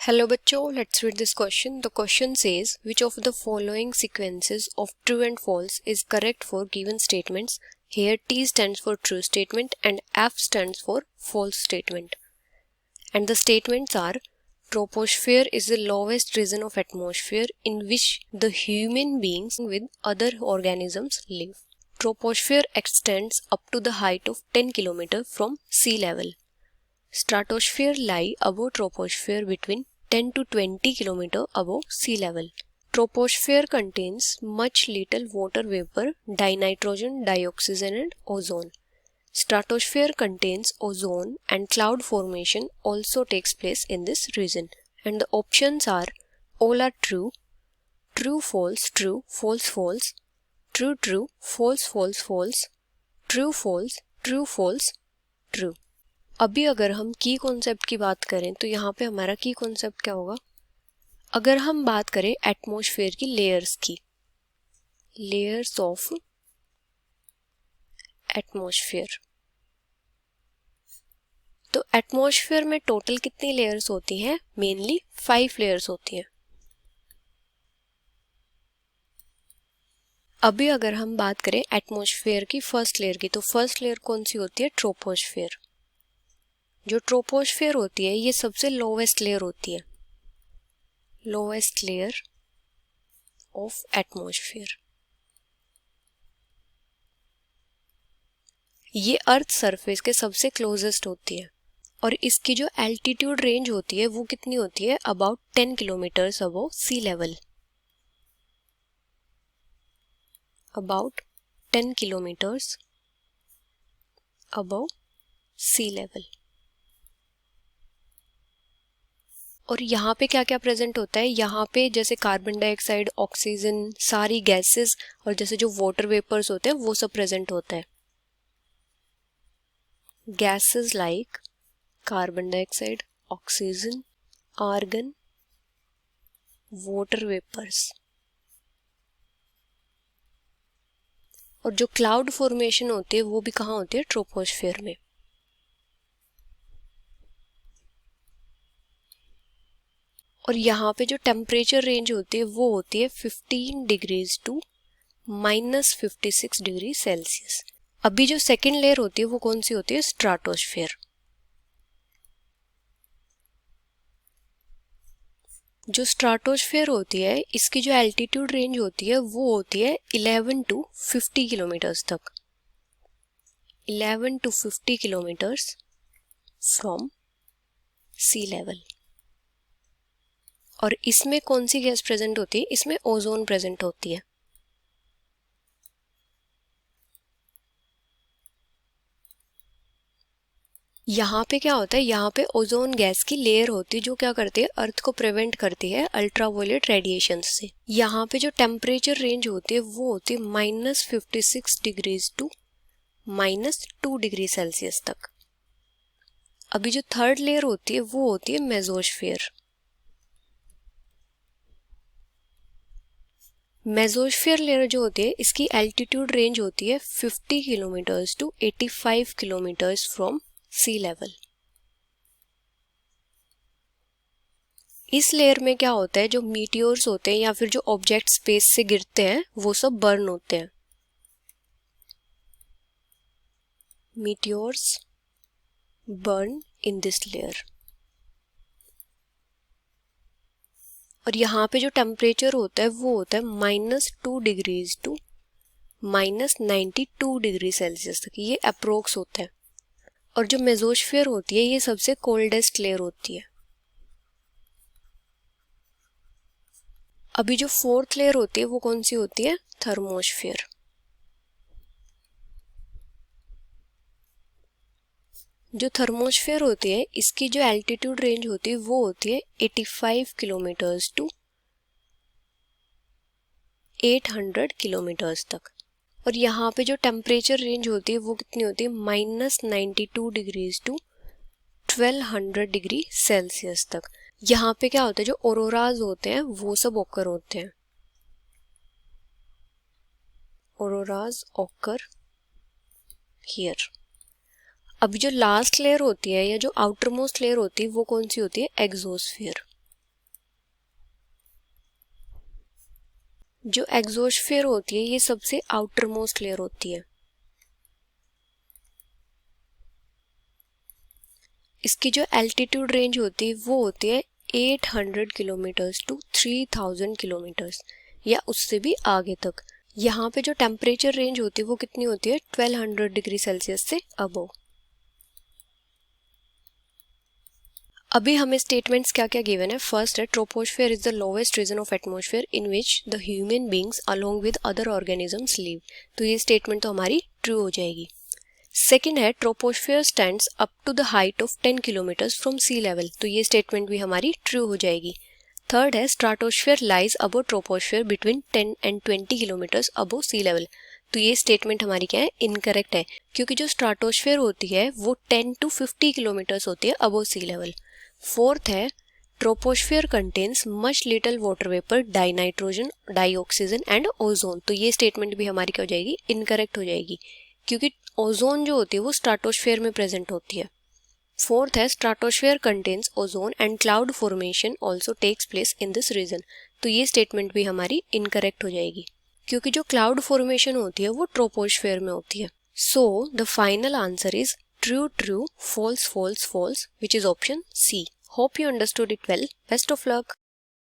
Hello बच्चों, let's read this question. The question says, which of the following sequences of true and false is correct for given statements? Here T stands for true statement and F stands for false statement. And the statements are, troposphere is the lowest region of atmosphere in which the human beings with other organisms live. Troposphere extends up to the height of 10 km from sea level. Stratosphere lie above troposphere between 10 to 20 km above sea level. Troposphere contains much little water vapor, dinitrogen, dioxygen and ozone. Stratosphere contains ozone and cloud formation also takes place in this region. And the options are all are true, true false, true, false false, true true, false false false, true false, true false, true. अभी अगर हम की concept की बात करें तो यहाँ पे हमारा की कॉन्सेप्ट क्या होगा? अगर हम बात करें एटमॉस्फेयर की लेयर्स की, लेयर्स ऑफ एटमॉस्फेयर, तो एटमॉस्फेयर में टोटल कितनी लेयर्स होती हैं? मेनली 5 लेयर्स होती हैं. अभी अगर हम बात करें एटमॉस्फेयर की फर्स्ट लेयर की, तो फर्स्ट लेयर कौन सी होती है? ट्रोपोस्फेयर. जो ट्रोपोस्फेयर होती है ये सबसे लोवेस्ट लेयर होती है, लोवेस्ट लेयर ऑफ एटमॉस्फेयर. ये अर्थ सरफेस के सबसे क्लोजेस्ट होती है और इसकी जो एल्टीट्यूड रेंज होती है वो कितनी होती है? About 10 kilometres above sea level. About 10 kilometres above sea level. और यहाँ पे क्या क्या प्रेजेंट होता है? यहाँ पे जैसे कार्बन डाइऑक्साइड, ऑक्सीजन, सारी गैसेस और जैसे जो वाटर वेपर्स होते हैं वो सब प्रेजेंट होता है. Gases like carbon dioxide, oxygen, argon, water vapours. और जो क्लाउड फॉर्मेशन होती है वो भी कहाँ होती है? ट्रोपोस्फेयर में. और यहाँ पे जो टेम्परेचर रेंज होती है वो होती है 15 डिग्रीज टू -56 डिग्री सेल्सियस. अभी जो सेकेंड लेयर होती है वो कौन सी होती है? स्ट्राटोस्फेयर. जो स्ट्राटोस्फेयर होती है इसकी जो एल्टीट्यूड रेंज होती है वो होती है 11 टू 50 किलोमीटर्स तक. 11 to 50 kilometres from sea level. और इसमें कौन सी गैस प्रेजेंट होती है? इसमें ओजोन प्रेजेंट होती है. यहाँ पे क्या होता है? यहाँ पे ओजोन गैस की लेयर होती है जो क्या करती है? अर्थ को प्रिवेंट करती है अल्ट्रावायलेट रेडिएशन से. यहाँ पे जो टेम्परेचर रेंज होती है वो होती है -56 डिग्रीज टू -2 डिग्री सेल्सियस तक. अभी जो थर्ड लेयर होती है वो होती है मेसोस्फेयर. मेसोस्फेयर लेयर जो होती है इसकी एल्टीट्यूड रेंज होती है 50 kilometres to 85 kilometres from sea level. इस लेयर में क्या होता है? जो मीटियोर्स होते हैं या फिर जो ऑब्जेक्ट स्पेस से गिरते हैं वो सब बर्न होते हैं. Meteors burn in this layer. और यहाँ पे जो टेम्परेचर होता है वो होता है -2 डिग्रीज टू -92 डिग्री सेल्सियस तक. ये अप्रोक्स होता है. और जो मेसोस्फेयर होती है ये सबसे कोल्डेस्ट लेयर होती है. अभी जो फोर्थ लेयर होती है वो कौन सी होती है? थर्मोस्फेयर. जो थर्मोस्फेयर होती है इसकी जो एल्टीट्यूड रेंज होती है वो होती है 85 किलोमीटर्स टू 800 किलोमीटर्स तक. और यहाँ पे जो टेम्परेचर रेंज होती है वो कितनी होती है? -92 डिग्रीज टू 1200 डिग्री सेल्सियस तक. यहाँ पे क्या होता है? जो ऑरोराज होते हैं वो सब ऑकर होते हैं. Auroras occur here. अभी जो लास्ट लेयर होती है या जो आउटर मोस्ट लेयर होती है वो कौन सी होती है? एग्जोस्फेयर. जो एग्जोस्फीयर होती है ये सबसे आउटर मोस्ट लेयर होती है। इसकी जो एल्टीट्यूड रेंज होती है वो होती है 800 किलोमीटर्स टू 3000 किलोमीटर्स या उससे भी आगे तक। यहाँ पे जो टेम्परेचर रेंज होती है वो कितनी होती है 1200 डिग्री सेल्सियस से अबव। अभी हमें स्टेटमेंट्स क्या क्या गिवन है। फर्स्ट है troposphere is the lowest region of atmosphere in which the human beings along with other organisms live. तो ये स्टेटमेंट तो हमारी ट्रू हो जाएगी। सेकेंड है troposphere stands up to the height of 10 kilometres from sea level. तो ये statement भी हमारी ट्रू हो जाएगी। थर्ड है stratosphere lies above troposphere between 10 and 20 kilometres above sea level. तो ये स्टेटमेंट हमारी क्या है, इनकरेक्ट है, क्योंकि जो स्ट्राटोस्फेयर होती है वो 10 टू 50 किलोमीटर्स होती है अबव सी लेवल। फोर्थ है troposphere contains much little water vapour, dinitrogen, dioxygen and ozone. तो ये स्टेटमेंट भी हमारी क्या हो जाएगी, इनकरेक्ट हो जाएगी, क्योंकि ओजोन जो होती है वो स्ट्राटोस्फेयर में प्रेजेंट होती है। फोर्थ है stratosphere contains ozone and cloud formation also takes place in this region. तो ये स्टेटमेंट भी हमारी इनकरेक्ट हो जाएगी, क्योंकि जो क्लाउड फॉर्मेशन होती है वो ट्रोपोस्फेयर में होती है। So the final answer is true true, false false false, which is option C. Hope you understood it well. Best of luck.